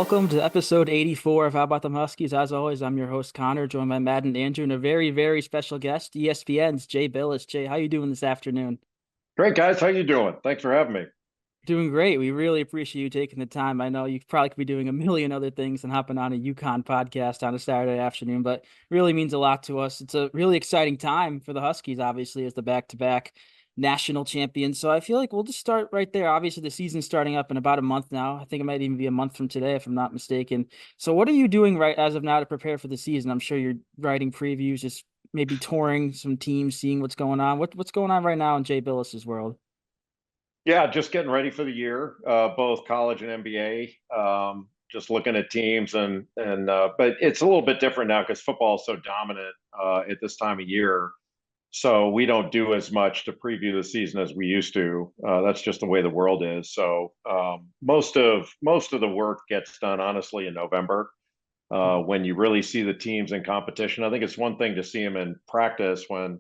Welcome to episode 84 of How About Them Huskies. As always, I'm your host, Connor, joined by Matt and Andrew, and a very, very special guest, ESPN's Jay Bilas. Jay, how you doing this afternoon? Great, guys. How you doing? Thanks for having me. Doing great. We really appreciate you taking the time. I know you probably could be doing a million other things and hopping on a UConn podcast on a Saturday afternoon, but really means a lot to us. It's a really exciting time for the Huskies, obviously, as the back-to-back national champions. So I feel like we'll just start right there. Obviously, the season's starting up in about a month now. I think it might even be a month from today, if I'm not mistaken. So what are you doing right as of now to prepare for the season? I'm sure you're writing previews, just maybe touring some teams, seeing what's going on. What's going on right now in Jay Billis's world? Yeah, just getting ready for the year, both college and NBA. Just looking at teams but it's a little bit different now because football is so dominant at this time of year. So we don't do as much to preview the season as we used to. That's just the way the world is. So most of the work gets done honestly in November when you really see the teams in competition. I think it's one thing to see them in practice when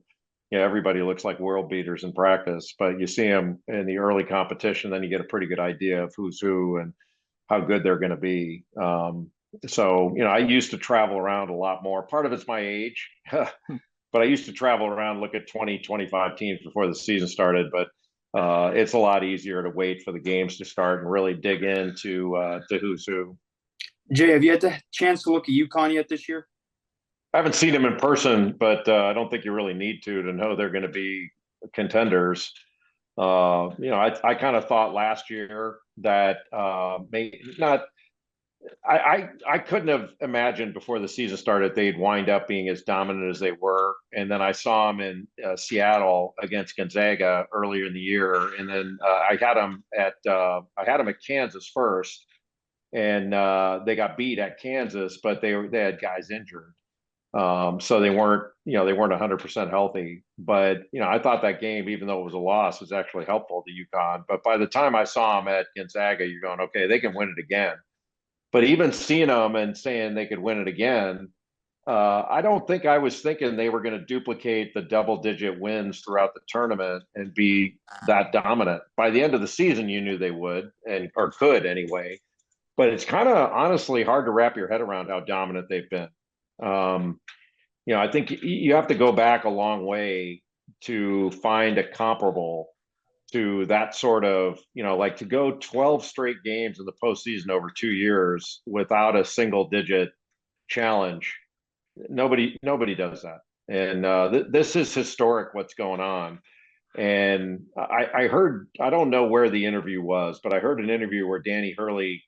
everybody looks like world beaters in practice, but you see them in the early competition, then you get a pretty good idea of who's who and how good they're going to be. I used to travel around a lot more. Part of it's my age, but I used to travel around, look at 20, 25 teams before the season started. But it's a lot easier to wait for the games to start and really dig into to who's who. Jay, have you had the chance to look at UConn yet this year? I haven't seen them in person, but I don't think you really need to know they're going to be contenders. I kind of thought last year that may not. I couldn't have imagined before the season started they'd wind up being as dominant as they were, and then I saw them in Seattle against Gonzaga earlier in the year, and then I had them at Kansas first, and they got beat at Kansas, but they had guys injured. So they weren't 100% healthy, but I thought that game, even though it was a loss, was actually helpful to UConn. But by the time I saw them at Gonzaga, you're going, okay, they can win it again. But even seeing them and saying they could win it again, I don't think I was thinking they were going to duplicate the double-digit wins throughout the tournament and be that dominant. By the end of the season, you knew they would, or could anyway. But it's kind of honestly hard to wrap your head around how dominant they've been. Um, I think you have to go back a long way to find a comparable to that sort of, like to go 12 straight games in the postseason over 2 years without a single digit challenge. Nobody does that. And this is historic what's going on. And I heard, I don't know where the interview was, but I heard an interview where Danny Hurley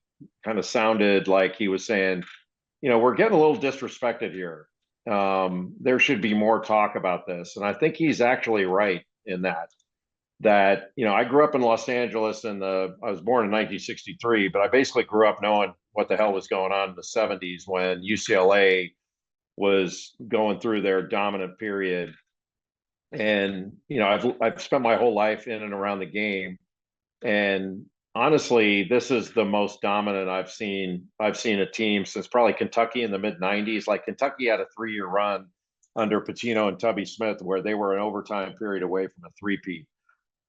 kind of sounded like he was saying, we're getting a little disrespected here. There should be more talk about this. And I think he's actually right in that, I grew up in Los Angeles I was born in 1963, but I basically grew up knowing what the hell was going on in the 70s when UCLA was going through their dominant period. And, I've spent my whole life in and around the game. And honestly, this is the most dominant I've seen a team since probably Kentucky in the mid 90s. Like Kentucky had a 3-year run under Pitino and Tubby Smith where they were an overtime period away from a three-peat.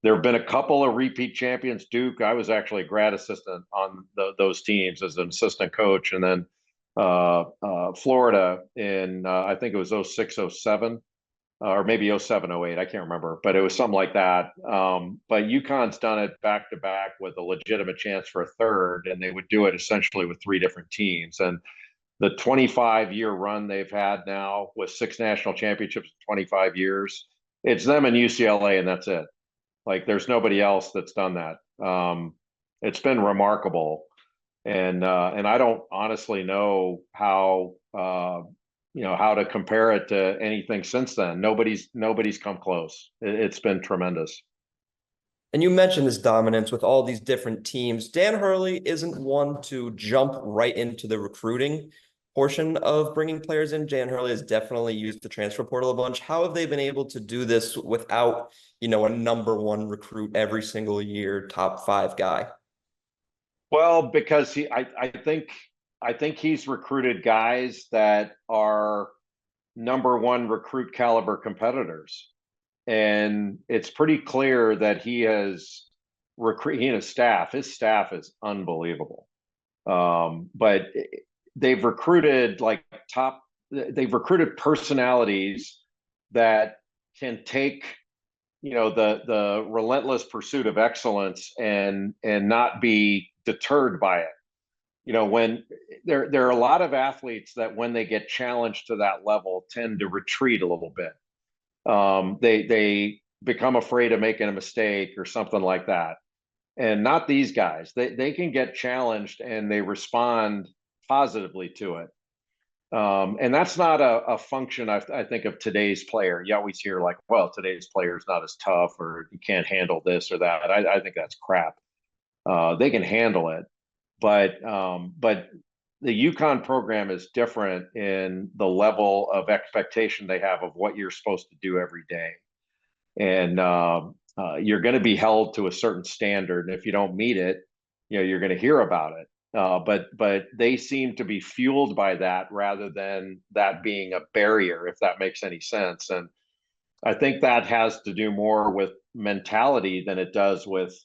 There have been a couple of repeat champions. Duke, I was actually a grad assistant on those teams as an assistant coach. And then Florida in, I think it was 06, 07 or maybe 07, 08. I can't remember, but it was something like that. But UConn's done it back to back with a legitimate chance for a third, and they would do it essentially with 3 different teams. And the 25-year run they've had now with 6 national championships in 25 years, it's them and UCLA, and that's it. Like there's nobody else that's done that. It's been remarkable. And I don't honestly know how to compare it to anything since then. Nobody's come close. It's been tremendous. And you mentioned this dominance with all these different teams. Dan Hurley isn't one to jump right into the recruiting portion of bringing players in. Dan Hurley has definitely used the transfer portal a bunch. How have they been able to do this without, a number 1 recruit every single year, top 5 guy? Well, because I think he's recruited guys that are number 1 recruit caliber competitors. And it's pretty clear that he has his staff is unbelievable. But they've recruited they've recruited personalities that can take, the relentless pursuit of excellence and not be deterred by it. When there are a lot of athletes that when they get challenged to that level tend to retreat a little bit. They become afraid of making a mistake or something like that. And not these guys. They can get challenged and they respond positively to it. And that's not a function, I think, of today's player. You always hear like, well, today's player is not as tough or you can't handle this or that. I think that's crap. They can handle it. But the UConn program is different in the level of expectation they have of what you're supposed to do every day. And you're going to be held to a certain standard. And if you don't meet it, you're going to hear about it. But they seem to be fueled by that rather than that being a barrier, if that makes any sense. And I think that has to do more with mentality than it does with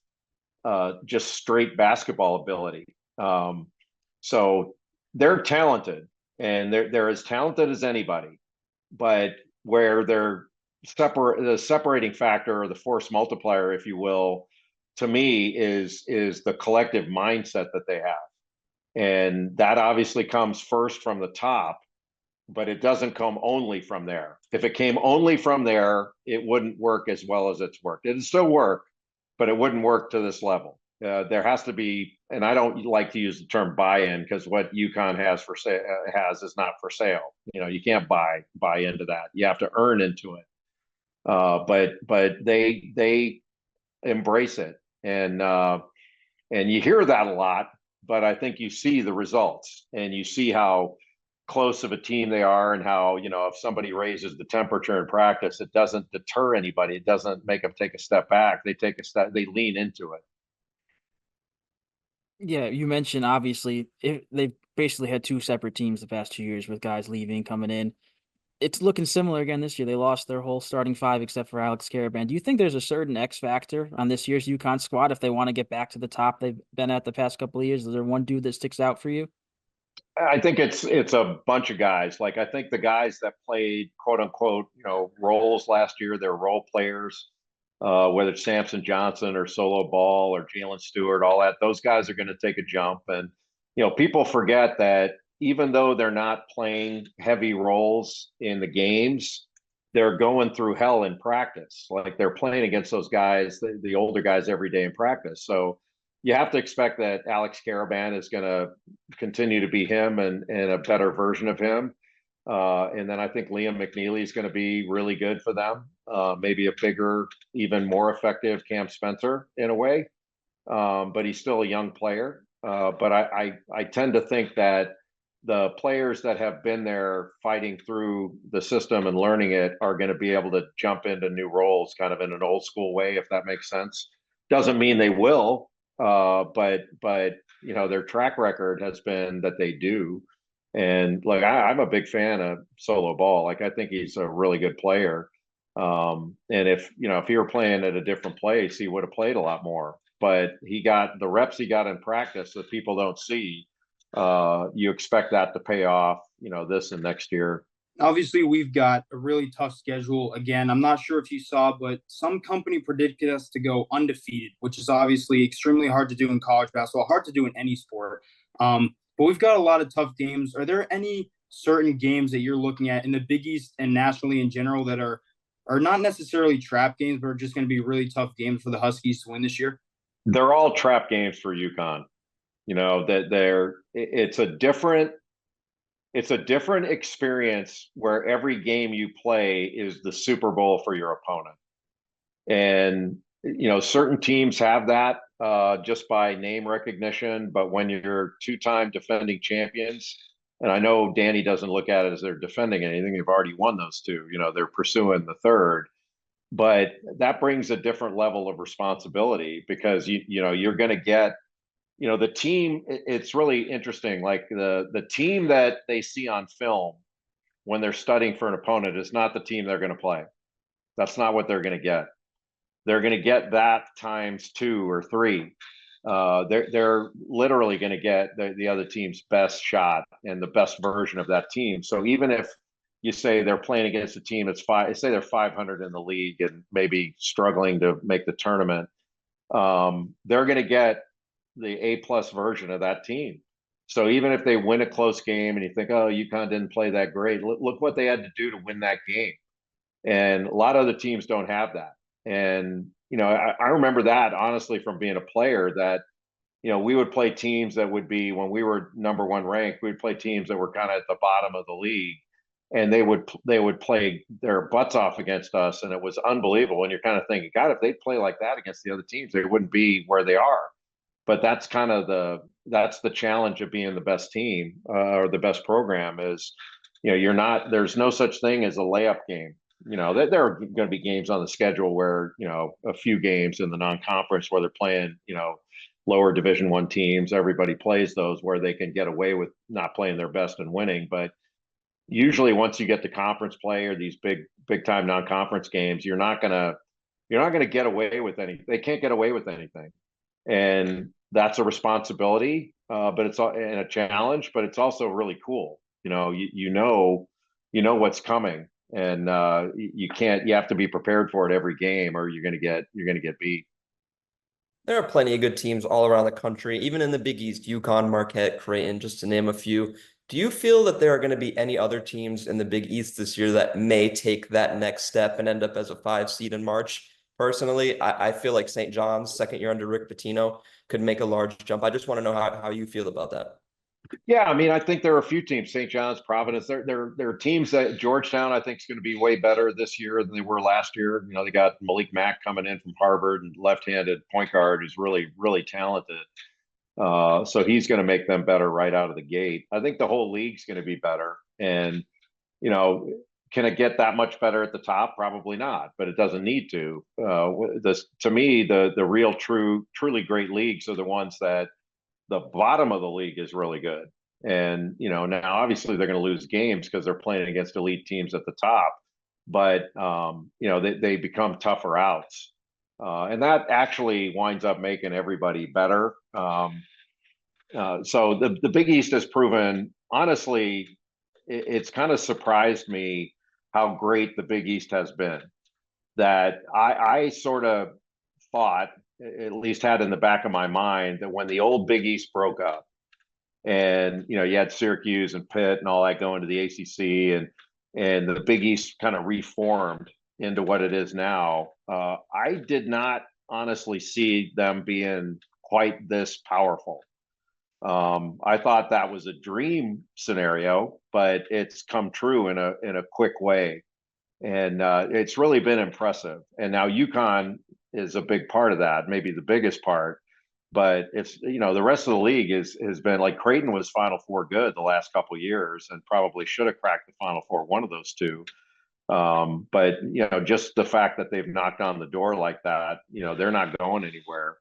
just straight basketball ability. So they're talented and they're as talented as anybody, but where the separating factor or the force multiplier, if you will, to me is the collective mindset that they have. And that obviously comes first from the top, but it doesn't come only from there. If it came only from there, it wouldn't work as well as it's worked. It'd still work, but it wouldn't work to this level. There has to be, and I don't like to use the term buy-in because what UConn has is not for sale. You can't buy into that. You have to earn into it. But they embrace it, and you hear that a lot. But I think you see the results, and you see how close of a team they are, and how if somebody raises the temperature in practice, it doesn't deter anybody. It doesn't make them take a step back. They take a step. They lean into it. Yeah, you mentioned obviously they've basically had two separate teams the past 2 years with guys leaving, coming in. It's looking similar again this year. They lost their whole starting five except for Alex Karaban. Do you think there's a certain X factor on this year's UConn squad if they want to get back to the top they've been at the past couple of years? Is there one dude that sticks out for you? I think it's a bunch of guys. Like I think the guys that played quote unquote roles last year, they're role players. Whether it's Samson Johnson or Solo Ball or Jalen Stewart, all that, those guys are going to take a jump. And, people forget that even though they're not playing heavy roles in the games, they're going through hell in practice. Like they're playing against those guys, the older guys every day in practice. So you have to expect that Alex Karaban is going to continue to be him and a better version of him. And then I think Liam McNeely is going to be really good for them. Maybe a bigger, even more effective Cam Spencer in a way. But he's still a young player. But I tend to think that the players that have been there fighting through the system and learning it are going to be able to jump into new roles kind of in an old school way, if that makes sense. Doesn't mean they will, but their track record has been that they do. And like I'm a big fan of Solo Ball. Like I think he's a really good player. And if he were playing at a different place, he would have played a lot more. But he got the reps he got in practice that people don't see. You expect that to pay off, this and next year. Obviously, we've got a really tough schedule. Again, I'm not sure if you saw, but some company predicted us to go undefeated, which is obviously extremely hard to do in college basketball, hard to do in any sport. But we've got a lot of tough games. Are there any certain games that you're looking at in the Big East and nationally in general that are not necessarily trap games, but are just going to be really tough games for the Huskies to win this year? They're all trap games for UConn. It's a different experience where every game you play is the Super Bowl for your opponent. And, certain teams have that just by name recognition. But when you're two-time defending champions, and I know Danny doesn't look at it as they're defending anything, they've already won those two, they're pursuing the third. But that brings a different level of responsibility because, you're going to get, the team, it's really interesting. Like the team that they see on film when they're studying for an opponent is not the team they're going to play. That's not what they're going to get. They're going to get that times 2 or 3. they're literally going to get the other team's best shot and the best version of that team. So even if you say they're playing against a team that's say they're 500 in the league and maybe struggling to make the tournament, they're going to get the A+ version of that team. So even if they win a close game and you think, oh, UConn didn't play that great, look what they had to do to win that game. And a lot of other teams don't have that. And, I remember that honestly from being a player that, we would play teams that would be, when we were number one ranked, we'd play teams that were kind of at the bottom of the league, and they would play their butts off against us. And it was unbelievable. And you're kind of thinking, God, if they play like that against the other teams, they wouldn't be where they are. But that's kind of that's the challenge of being the best team, or the best program is, there's no such thing as a layup game. There are going to be games on the schedule where, a few games in the non-conference where they're playing, lower Division I teams. Everybody plays those where they can get away with not playing their best and winning. But usually once you get to conference play or these big time non-conference games, you're not going to get away with anything. They can't get away with anything. And that's a responsibility, but it's and a challenge, but it's also really cool. You know what's coming, and you have to be prepared for it every game, or you're going to get beat. There are plenty of good teams all around the country, even in the Big East, UConn, Marquette, Creighton, just to name a few. Do you feel that there are going to be any other teams in the Big East this year that may take that next step and end up as a 5 seed in March? Personally, I feel like St. John's, second year under Rick Pitino, could make a large jump. I just want to know how you feel about that. Yeah, I mean, I think there are a few teams, St. John's, Providence. There are teams that Georgetown, I think, is going to be way better this year than they were last year. They got Malik Mack coming in from Harvard, and left-handed point guard who's really, really talented. So he's going to make them better right out of the gate. I think the whole league's going to be better. And, can it get that much better at the top? Probably not, but it doesn't need to. To me, the real, truly great leagues are the ones that the bottom of the league is really good. And, now obviously they're going to lose games because they're playing against elite teams at the top, but, they become tougher outs. And that actually winds up making everybody better. So the Big East has proven, honestly, it's kind of surprised me how great the Big East has been. That I sort of thought, at least had in the back of my mind, that when the old Big East broke up, and you had Syracuse and Pitt and all that going to the ACC, and the Big East kind of reformed into what it is now, I did not honestly see them being quite this powerful. I thought that was a dream scenario, but it's come true in a quick way. And it's really been impressive. And now UConn is a big part of that, maybe the biggest part. But it's, the rest of the league has been like, Creighton was Final Four good the last couple of years and probably should have cracked the Final Four, one of those two. But, just the fact that they've knocked on the door like that, they're not going anywhere.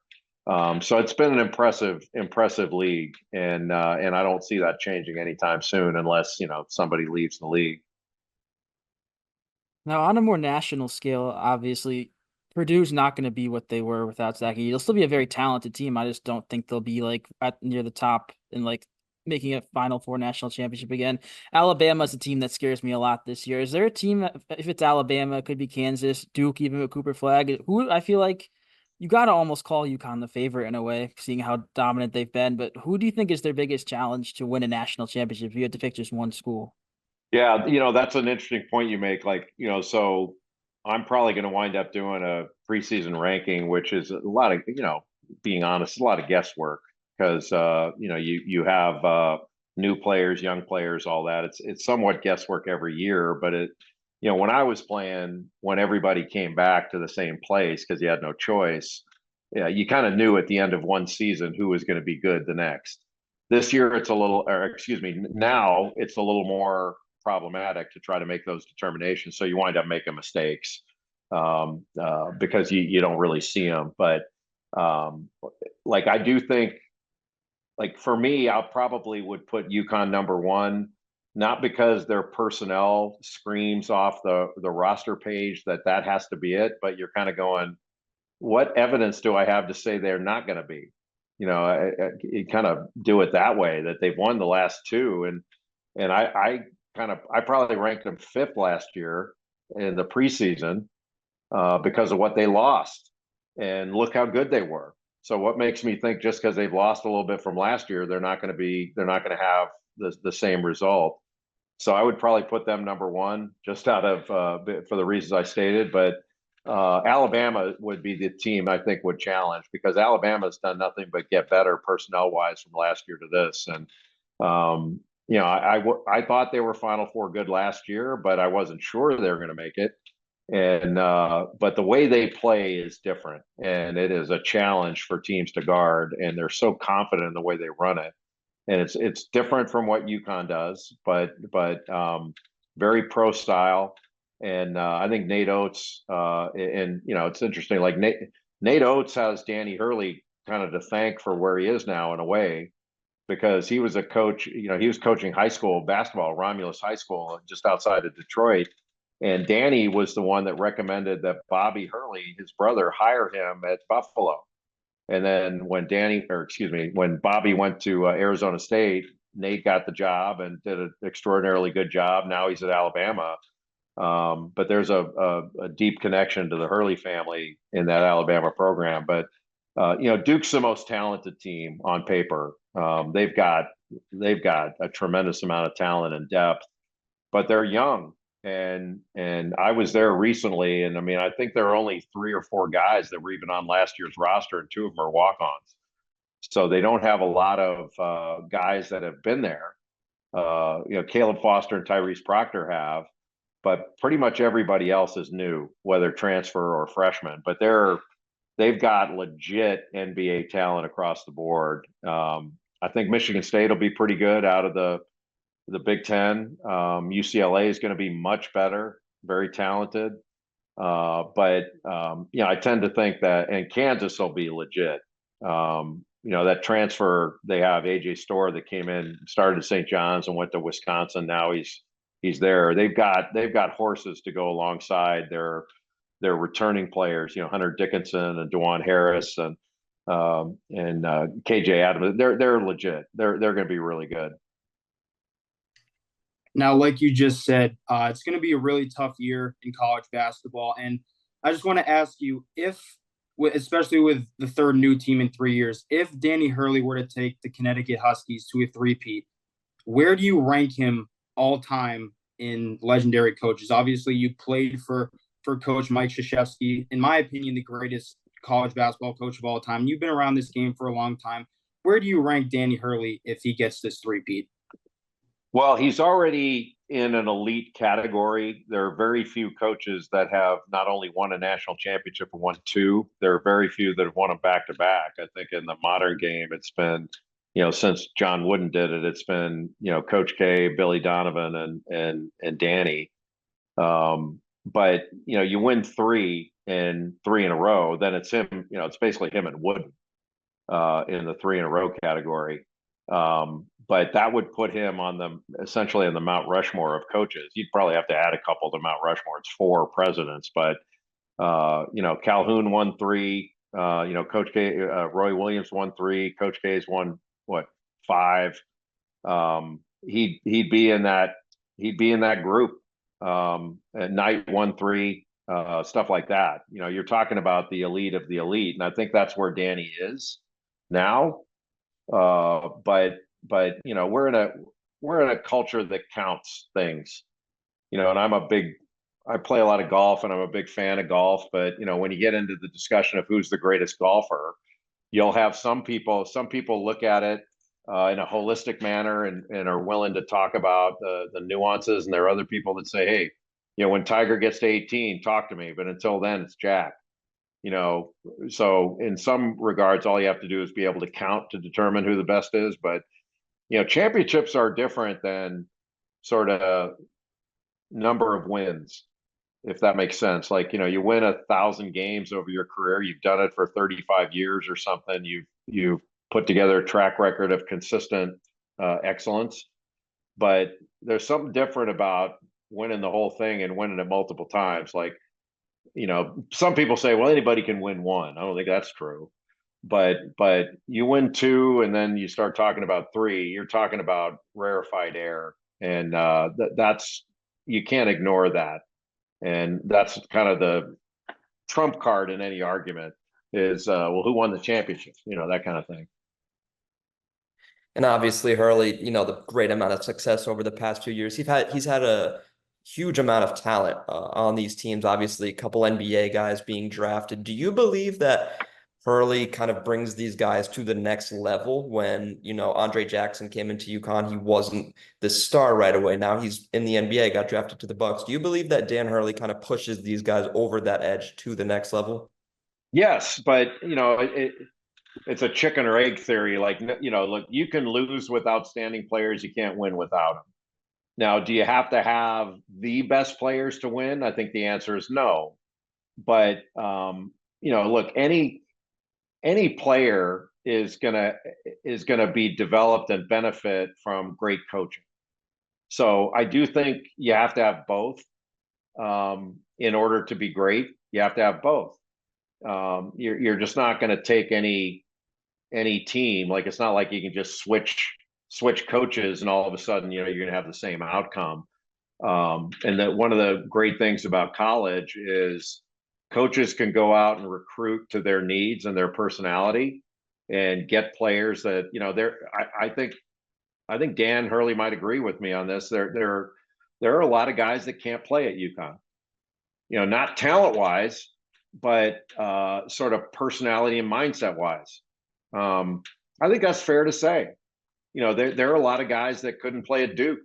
So it's been an impressive league. And I don't see that changing anytime soon unless, somebody leaves the league. Now, on a more national scale, obviously, Purdue's not going to be what they were without Zach Edey. They'll still be a very talented team. I just don't think they'll be like near the top and like making a Final Four national championship again. Alabama's a team that scares me a lot this year. Is there a team that, if it's Alabama, it could be Kansas, Duke, even with Cooper Flag, who I feel like you got to almost call UConn the favorite in a way, seeing how dominant they've been. But who do you think is their biggest challenge to win a national championship if you had to pick just one school? Yeah, that's an interesting point you make. Like, so I'm probably going to wind up doing a preseason ranking, which is a lot of, being honest, a lot of guesswork because, you have new players, young players, all that. It's somewhat guesswork every year, but when I was playing, when everybody came back to the same place because you had no choice, yeah, you kind of knew at the end of one season who was going to be good the next. This year, now it's a little more problematic to try to make those determinations. So you wind up making mistakes because you don't really see them. But like, I do think, like, for me, I probably would put UConn number one, not because their personnel screams off the roster page that has to be it, but you're kind of going, what evidence do I have to say they're not going to be? you kind of do it that way, that they've won the last two. And I probably ranked them fifth last year in the preseason because of what they lost. And look how good they were. So what makes me think just because they've lost a little bit from last year, they're not going to have the same result. So I would probably put them number one, just out of for the reasons I stated. But Alabama would be the team I think would challenge, because Alabama's done nothing but get better personnel wise from last year to this. And I thought they were Final Four good last year, but I wasn't sure they were going to make it. And but the way they play is different, and it is a challenge for teams to guard. And they're so confident in the way they run it, and it's different from what UConn does, but very pro style. And I think Nate Oates, and it's interesting. Like Nate Oates has Danny Hurley kind of to thank for where he is now in a way, because he was a coach. He was coaching high school basketball, Romulus High School, just outside of Detroit. And Danny was the one that recommended that Bobby Hurley, his brother, hire him at Buffalo. And then when when Bobby went to Arizona State, Nate got the job and did an extraordinarily good job. Now he's at Alabama. But there's a deep connection to the Hurley family in that Alabama program. But Duke's the most talented team on paper. They've got a tremendous amount of talent and depth, but they're young. And I was there recently, and I mean, I think there are only 3 or 4 guys that were even on last year's roster, and 2 of them are walk-ons. So they don't have a lot of guys that have been there. Caleb Foster and Tyrese Proctor have, but pretty much everybody else is new, whether transfer or freshman. But they've got legit NBA talent across the board. I think Michigan State will be pretty good out of the Big Ten. UCLA is going to be much better, very talented. But I tend to think that, and Kansas will be legit. That transfer they have, AJ Storr, that came in, started at St. John's and went to Wisconsin. Now he's there. They've got horses to go alongside their returning players. Hunter Dickinson and DeJuan Harris and KJ Adams. They're legit. They're going to be really good. Now, like you just said, it's going to be a really tough year in college basketball. And I just want to ask you, especially with the third new team in 3 years, if Danny Hurley were to take the Connecticut Huskies to a three-peat, where do you rank him all time in legendary coaches? Obviously, you played for Coach Mike Krzyzewski, in my opinion, the greatest college basketball coach of all time. You've been around this game for a long time. Where do you rank Danny Hurley if he gets this three-peat? Well, he's already in an elite category. There are very few coaches that have not only won a national championship, but won 2. There are very few that have won them back to back. I think in the modern game, it's been, since John Wooden did it, it's been, Coach K, Billy Donovan, and Danny. But you win 3 in a row, then it's him. It's basically him and Wooden in the 3 in a row category. But that would put him essentially on the Mount Rushmore of coaches. You'd probably have to add a couple to Mount Rushmore. It's 4 presidents, but Calhoun won 3. Coach K, Roy Williams won 3. Coach K's won 5. He'd be in that group. At Knight won 3. Stuff like that. You're talking about the elite of the elite, and I think that's where Danny is now. But we're in a culture that counts things, and I play a lot of golf, and I'm a big fan of golf. But when you get into the discussion of who's the greatest golfer, you'll have some people look at it in a holistic manner and are willing to talk about the nuances, and there are other people that say, hey, when Tiger gets to 18, talk to me, but until then it's Jack. So in some regards, all you have to do is be able to count to determine who the best is. But championships are different than sort of number of wins, if that makes sense. Like, you win 1,000 games over your career. You've done it for 35 years or something. You've put together a track record of consistent excellence. But there's something different about winning the whole thing and winning it multiple times. Like, some people say, well, anybody can win one. I don't think that's true. but you win two, and then you start talking about three. You're talking about rarefied air, and that's you can't ignore that. And that's kind of the trump card in any argument is well, who won the championship? That kind of thing. And obviously Hurley, the great amount of success over the past 2 years. He's had a huge amount of talent on these teams. Obviously, a couple NBA guys being drafted. Do you believe that Hurley kind of brings these guys to the next level? When, Andre Jackson came into UConn, he wasn't the star right away. Now he's in the NBA, got drafted to the Bucks. Do you believe that Dan Hurley kind of pushes these guys over that edge to the next level? Yes, but it's a chicken or egg theory. Like, look, you can lose with outstanding players. You can't win without them. Now, do you have to have the best players to win? I think the answer is no. But look, any player is gonna be developed and benefit from great coaching. So I do think you have to have both in order to be great. You have to have both. You're just not going to take any team. Like, it's not like you can just switch coaches and all of a sudden you're going to have the same outcome. And that one of the great things about college is coaches can go out and recruit to their needs and their personality and get players that I think Dan Hurley might agree with me on this. There are a lot of guys that can't play at UConn. Not talent wise, but sort of personality and mindset wise. I think that's fair to say. There are a lot of guys that couldn't play at Duke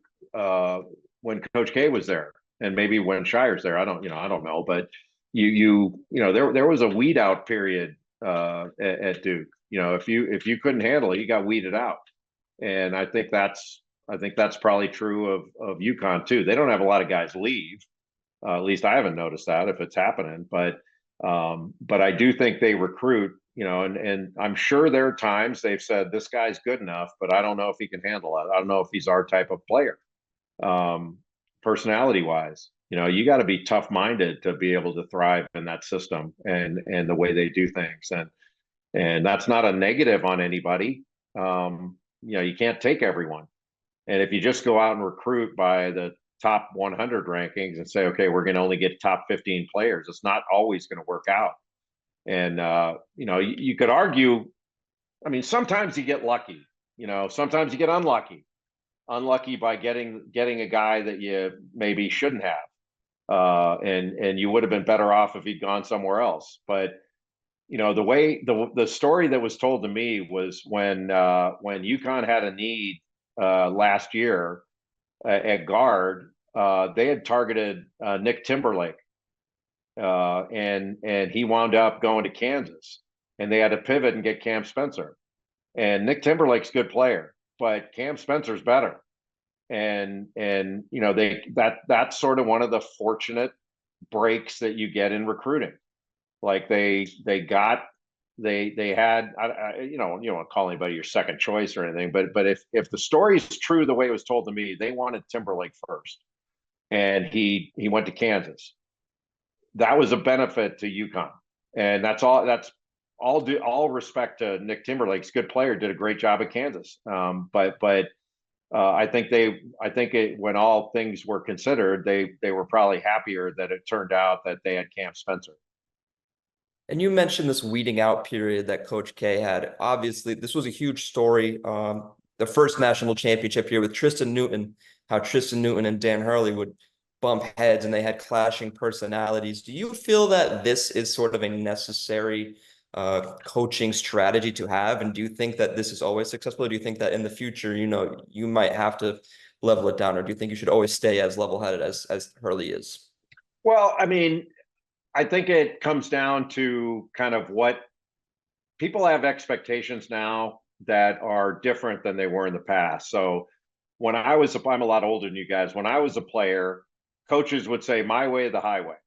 when Coach K was there, and maybe when Shire's there. I don't know, but there was a weed out period at Duke. If you couldn't handle it, you got weeded out, and I think that's probably true of UConn too. They don't have a lot of guys leave. At least I haven't noticed that if it's happening, but I do think they recruit. And I'm sure there are times they've said this guy's good enough, but I don't know if he can handle it. I don't know if he's our type of player. Personality wise, you got to be tough minded to be able to thrive in that system and the way they do things. And that's not a negative on anybody. You can't take everyone. And if you just go out and recruit by the top 100 rankings and say, okay, we're going to only get top 15 players, it's not always going to work out. And, you could argue, I mean, sometimes you get lucky, sometimes you get unlucky by getting a guy that you maybe shouldn't have. And you would have been better off if he'd gone somewhere else. But, the way the story that was told to me was when UConn had a need last year at guard, they had targeted Nick Timberlake. And he wound up going to Kansas, and they had to pivot and get Cam Spencer. And Nick Timberlake's a good player, but Cam Spencer's better. And that's sort of one of the fortunate breaks that you get in recruiting. Like they had you don't want to call anybody your second choice or anything, but if the story is true the way it was told to me, they wanted Timberlake first, and he went to Kansas. That was a benefit to UConn, and that's all respect to Nick Timberlake's good player, did a great job at Kansas. But I think when all things were considered, they were probably happier that it turned out that they had Cam Spencer. And you mentioned this weeding out period that Coach K had. Obviously, this was a huge story. The first national championship here with Tristan Newton, how Tristan Newton and Dan Hurley would bump heads and they had clashing personalities. Do you feel that this is sort of a necessary coaching strategy to have? And do you think that this is always successful? Or do you think that in the future, you might have to level it down? Or do you think you should always stay as level-headed as Hurley is? Well, I mean, I think it comes down to kind of what people have expectations now that are different than they were in the past. So I'm a lot older than you guys. When I was a player, coaches would say my way or the highway,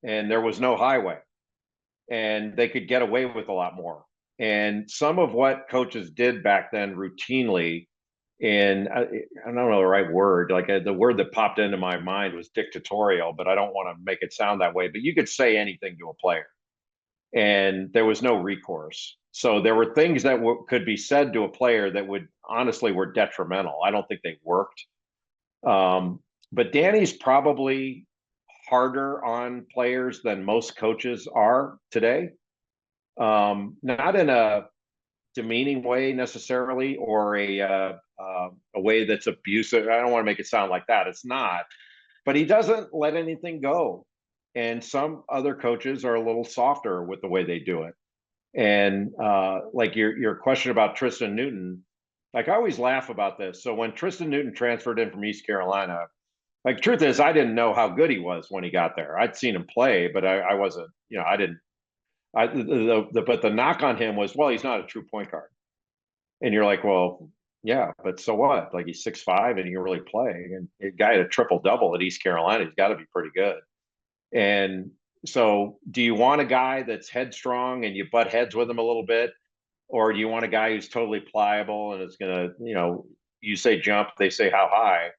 and there was no highway, and they could get away with a lot more. And some of what coaches did back then routinely, and I don't know the right word, like the word that popped into my mind was dictatorial, but I don't want to make it sound that way. But you could say anything to a player, and there was no recourse. So there were things that could be said to a player that would honestly were detrimental. I don't think they worked. But Danny's probably harder on players than most coaches are today. Not in a demeaning way necessarily, or a way that's abusive. I don't want to make it sound like that. It's not. But he doesn't let anything go. And some other coaches are a little softer with the way they do it. And like your question about Tristan Newton, like I always laugh about this. So when Tristan Newton transferred in from East Carolina, like truth is, I didn't know how good he was when he got there. I'd seen him play, but I wasn't, I didn't. But the knock on him was, well, he's not a true point guard. And you're like, well, yeah, but so what? Like he's 6'5" and he can really play. And a guy had a triple double at East Carolina. He's got to be pretty good. And so, do you want a guy that's headstrong and you butt heads with him a little bit, or do you want a guy who's totally pliable and is gonna, you say jump, they say how high?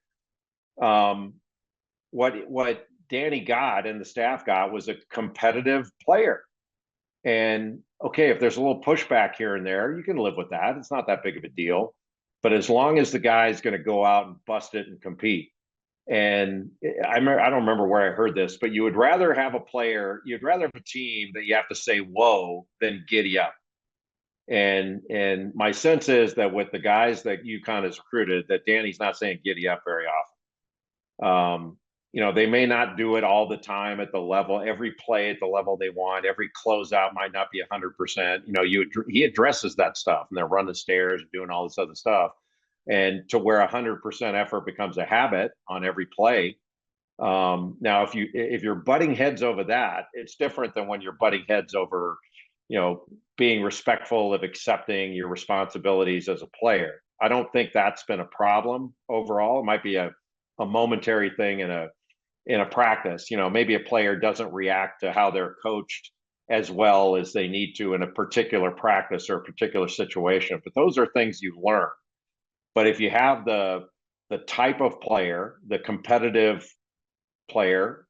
What Danny got and the staff got was a competitive player. And okay, if there's a little pushback here and there, you can live with that. It's not that big of a deal. But as long as the guy's going to go out and bust it and compete. And I don't remember where I heard this, but you'd rather have a team that you have to say whoa than giddy up. And my sense is that with the guys that UConn has recruited, that Danny's not saying giddy up very often. They may not do it all the time at the level, every play at the level they want, every closeout might not be 100%. He addresses that stuff, and they're running stairs, doing all this other stuff, and to where 100% effort becomes a habit on every play. Now, if you're butting heads over that, it's different than when you're butting heads over, being respectful of accepting your responsibilities as a player. I don't think that's been a problem overall. It might be a momentary thing in a practice. Maybe a player doesn't react to how they're coached as well as they need to in a particular practice or a particular situation. But those are things you learn. But if you have the type of player, the competitive player,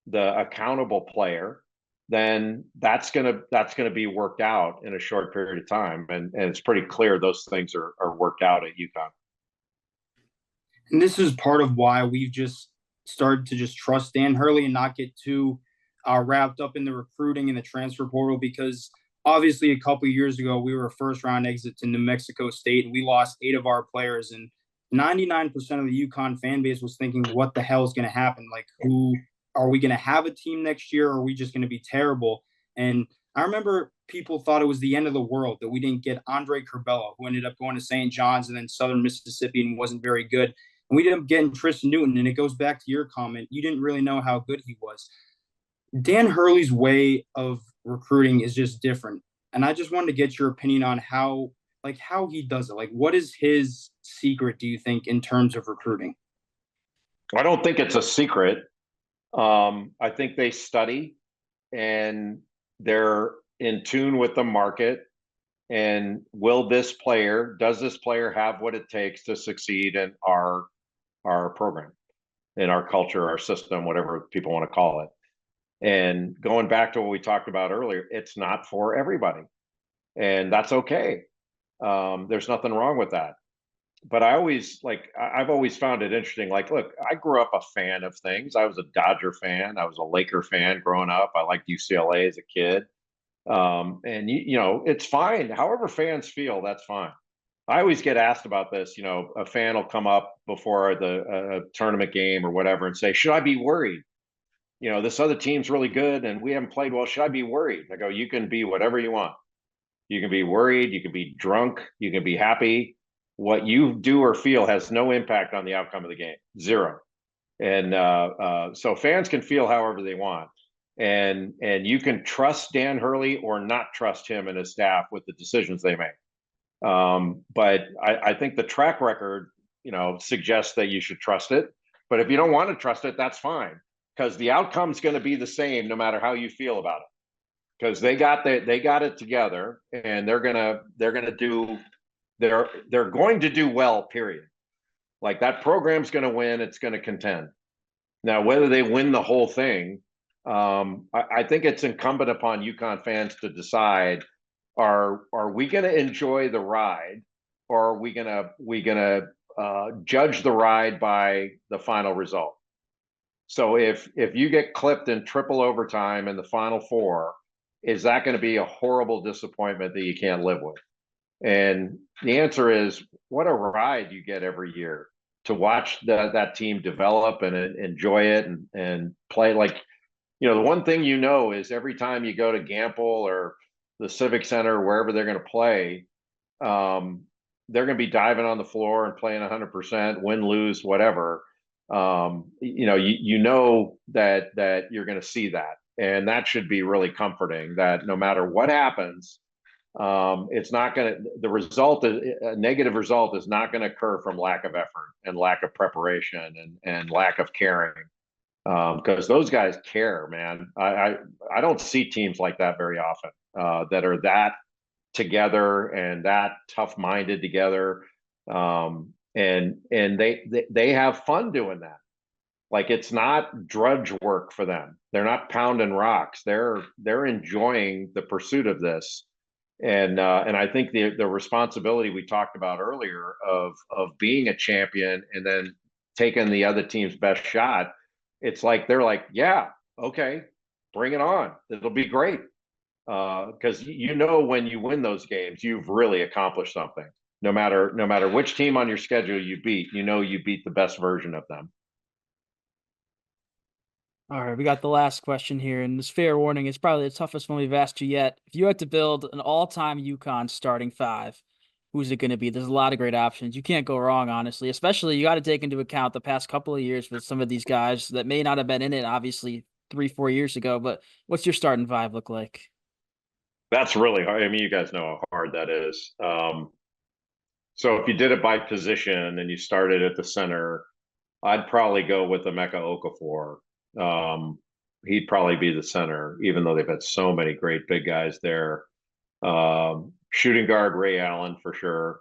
the accountable player, then that's gonna be worked out in a short period of time. And it's pretty clear those things are worked out at UConn. And this is part of why we've just started to just trust Dan Hurley and not get too wrapped up in the recruiting and the transfer portal, because obviously a couple of years ago we were a first round exit to New Mexico State and we lost 8 of our players, and 99% of the UConn fan base was thinking, what the hell is going to happen? Like, who are we going to have a team next year, or are we just going to be terrible? And I remember people thought it was the end of the world that we didn't get Andre Curbelo, who ended up going to St. John's and then Southern Mississippi and wasn't very good. And we ended up getting Tristan Newton, and it goes back to your comment. You didn't really know how good he was. Dan Hurley's way of recruiting is just different. And I just wanted to get your opinion on how he does it. Like, what is his secret, do you think, in terms of recruiting? I don't think it's a secret. I think they study and they're in tune with the market. And does this player have what it takes to succeed in our program, in our culture, our system, whatever people want to call it? And going back to what we talked about earlier, it's not for everybody. And that's okay. There's nothing wrong with that. But I've always found it interesting. Like, look, I grew up a fan of things. I was a Dodger fan. I was a Laker fan growing up. I liked UCLA as a kid. And it's fine. However fans feel, that's fine. I always get asked about this. A fan will come up before the tournament game or whatever and say, should I be worried? This other team's really good and we haven't played well. Should I be worried? I go, you can be whatever you want. You can be worried. You can be drunk. You can be happy. What you do or feel has no impact on the outcome of the game. Zero. And so fans can feel however they want. And you can trust Dan Hurley or not trust him and his staff with the decisions they make. But I think the track record, suggests that you should trust it. But if you don't want to trust it, that's fine, because the outcome's going to be the same no matter how you feel about it. Because they got it together, and they're going to do well, period. Like, that program's going to win. It's going to contend. Now, whether they win the whole thing, I think it's incumbent upon UConn fans to decide, are we going to enjoy the ride, or are we gonna judge the ride by the final result? So if you get clipped in triple overtime in the final four, is that going to be a horrible disappointment that you can't live with? And the answer is, what a ride you get every year to watch that team develop and enjoy it and play. Like, the one thing is every time you go to Gamble or the Civic Center, wherever they're going to play, they're going to be diving on the floor and playing 100%, win, lose, whatever. That you're going to see that, and that should be really comforting. That no matter what happens, it's not going to, the result is a negative result is not going to occur from lack of effort and lack of preparation and lack of caring, because those guys care, man. I don't see teams like that very often, that are that together and that tough-minded together, and they have fun doing that. Like, it's not drudge work for them. They're not pounding rocks. They're enjoying the pursuit of this. And I think the responsibility we talked about earlier of being a champion and then taking the other team's best shot, it's like they're like, yeah, okay, bring it on. It'll be great. Because when you win those games, you've really accomplished something. No matter which team on your schedule you beat, you beat the best version of them. All right, we got the last question here, and this fair warning is probably the toughest one we've asked you yet. If you had to build an all-time UConn starting five, who's it going to be? There's a lot of great options. You can't go wrong, honestly. Especially, you got to take into account the past couple of years with some of these guys that may not have been in it, obviously, 3-4 years ago. But what's your starting five look like? That's really hard. I mean, you guys know how hard that is. So if you did it by position and you started at the center, I'd probably go with Emeka Okafor. He'd probably be the center, even though they've had so many great big guys there. Shooting guard, Ray Allen, for sure.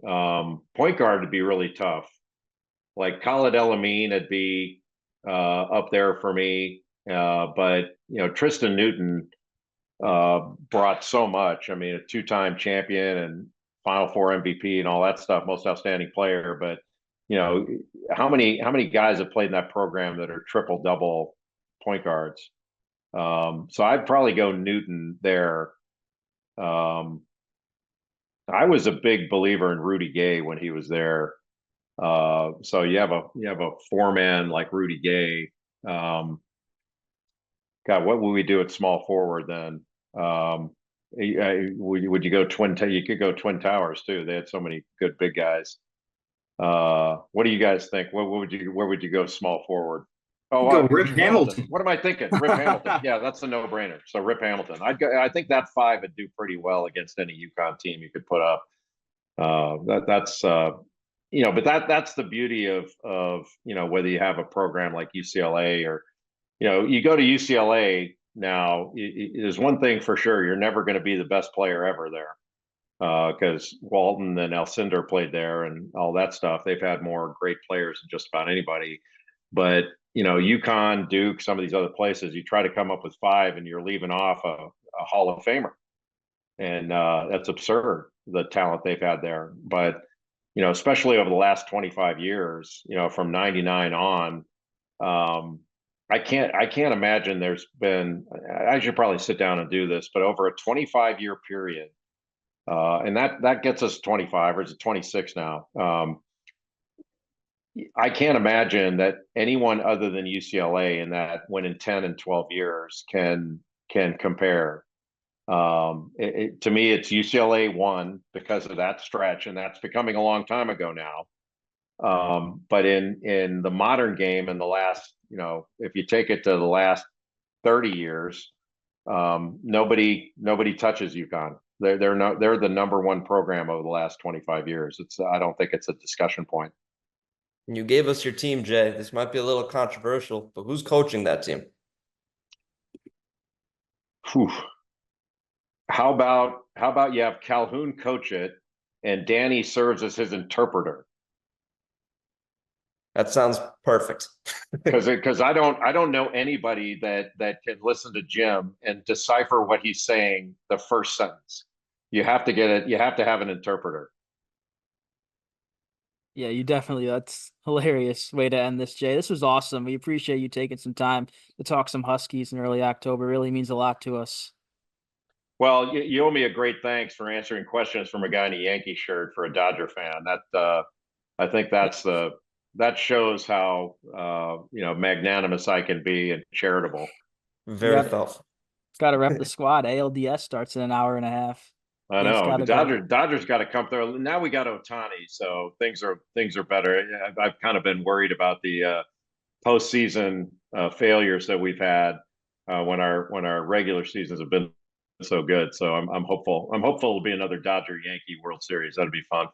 Point guard would be really tough. Like, Khalid El-Amin would be up there for me. But Tristan Newton brought so much. I mean, a two-time champion and Final Four MVP and all that stuff, most outstanding player. But how many guys have played in that program that are triple double point guards? So I'd probably go Newton there. I was a big believer in Rudy Gay when he was there. So you have a four-man like Rudy Gay. God, what would we do at small forward then? Would you go twin? You could go Twin Towers too. They had so many good big guys. What do you guys think? Where would you go small forward? Oh, go Rip Hamilton. What am I thinking? Rip Hamilton. Yeah, that's a no-brainer. So Rip Hamilton. I think that five would do pretty well against any UConn team you could put up. But that's the beauty of whether you have a program like UCLA or you go to UCLA now. There's one thing for sure: you're never going to be the best player ever there, because Walton and Alcindor played there and all that stuff. They've had more great players than just about anybody. But UConn, Duke, some of these other places, you try to come up with five and you're leaving off a Hall of Famer, and that's absurd, the talent they've had there. But especially over the last 25 years, from '99 on, I can't imagine there's been. I should probably sit down and do this, but over a 25-year period, and that gets us 25, or is it 26 now? I can't imagine that anyone other than UCLA in that went in 10 and 12 years can compare. To me, it's UCLA won because of that stretch, and that's becoming a long time ago now. But in the modern game, in the last, if you take it to the last 30 years, nobody touches UConn. They're the number one program over the last 25 years. I don't think it's a discussion point. You gave us your team, Jay. This might be a little controversial, but who's coaching that team? Whew. How about you have Calhoun coach it and Danny serves as his interpreter? That sounds perfect. Because I don't know anybody that can listen to Jim and decipher what he's saying the first sentence. you have to get it. You have to have an interpreter. Yeah, you definitely, that's hilarious way to end this, Jay. This was awesome. We appreciate you taking some time to talk some Huskies in early October. It really means a lot to us. Well, you owe me a great thanks for answering questions from a guy in a Yankee shirt for a Dodger fan. I think that shows how magnanimous I can be and charitable. Very thoughtful. Got to rep the squad. ALDS starts in an hour and a half. I Things know the gotta go. Dodgers got to come there. Now we got Otani, so things are better. I've kind of been worried about the postseason failures that we've had when our regular seasons have been so good. So I'm hopeful. I'm hopeful it'll be another Dodger Yankee World Series. That'd be fun.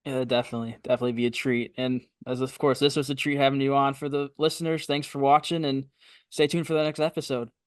Yeah, definitely be a treat. And as of course, this was a treat having you on. For the listeners, thanks for watching and stay tuned for the next episode.